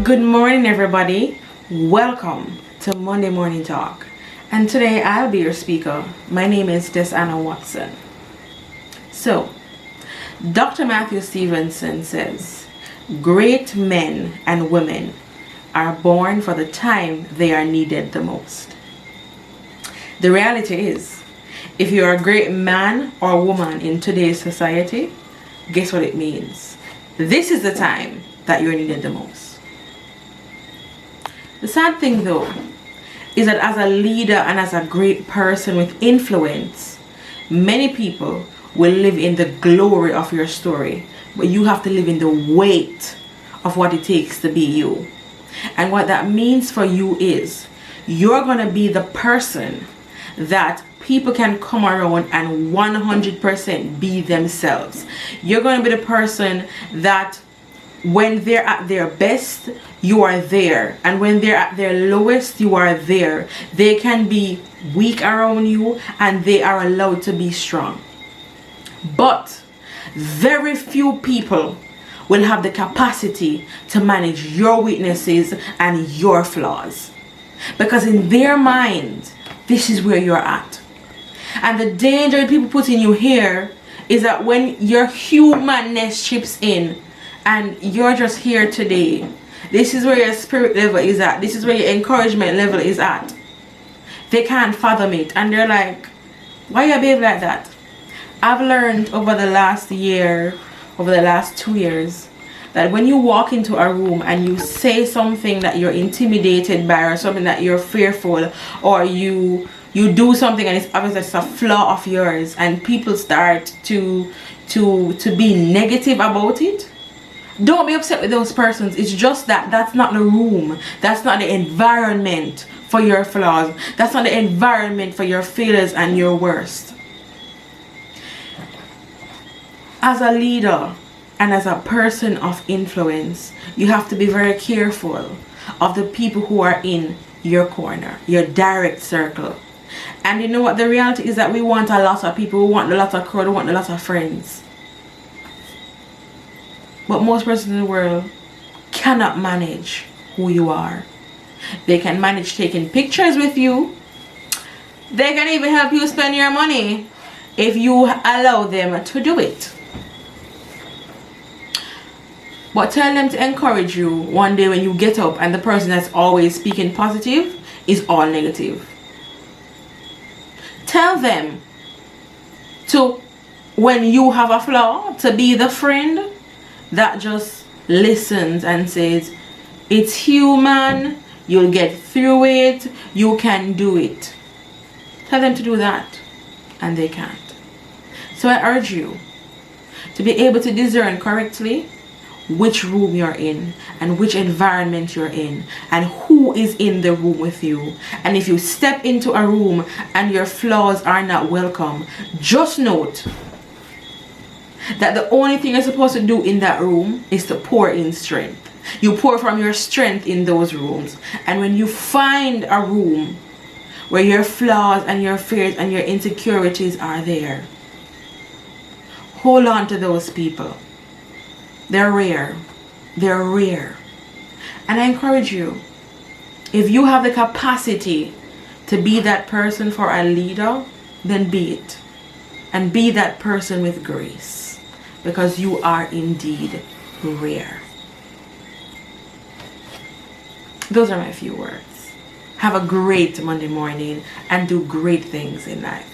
Good morning, everybody. Welcome to Monday Morning Talk. And today I'll be your speaker. My name is Desanna Watson. So, Dr. Matthew Stevenson says, great men and women are born for the time they are needed the most. The reality is, if you're a great man or woman in today's society, guess what it means? This is the time that you're needed the most. The sad thing though is that as a leader and as a great person with influence, many people will live in the glory of your story, but you have to live in the weight of what it takes to be you. And what that means for you is you're going to be the person that people can come around and 100% be themselves. You're going to be the person that when they're at their best, you are there. And when they're at their lowest, you are there. They can be weak around you and they are allowed to be strong. But very few people will have the capacity to manage your weaknesses and your flaws. Because in their mind, this is where you're at. And the danger that people put in you here is that when your humanness chips in and you're just here today, this is where your spirit level is at. This is where your encouragement level is at. They can't fathom it. And they're like, why you behave like that? I've learned over the last year, over the last 2 years, that when you walk into a room and you say something that you're intimidated by or something that you're fearful, or you do something and it's obvious it's a flaw of yours and people start to be negative about it, don't be upset with those persons. It's just that that's not the room. That's not the environment for your flaws. That's not the environment for your failures and your worst. As a leader and as a person of influence, you have to be very careful of the people who are in your corner, your direct circle. And you know what the reality is, that we want a lot of people, we want a lot of crowd, we want a lot of friends. But most persons in the world cannot manage who you are. They can manage taking pictures with you. They can even help you spend your money if you allow them to do it. But tell them to encourage you one day when you get up and the person that's always speaking positive is all negative. Tell them to, when you have a flaw, to be the friend that just listens and says, it's human, you'll get through it, you can do it. Tell them to do that, and they can't. So I urge you to be able to discern correctly which room you're in and which environment you're in and who is in the room with you. And if you step into a room and your flaws are not welcome, just note that the only thing you're supposed to do in that room is to pour in strength. You pour from your strength in those rooms. And when you find a room where your flaws and your fears and your insecurities are there, hold on to those people. They're rare. They're rare. And I encourage you, if you have the capacity to be that person for a leader, then be it. And be that person with grace, because you are indeed rare. Those are my few words. Have a great Monday morning and do great things in life.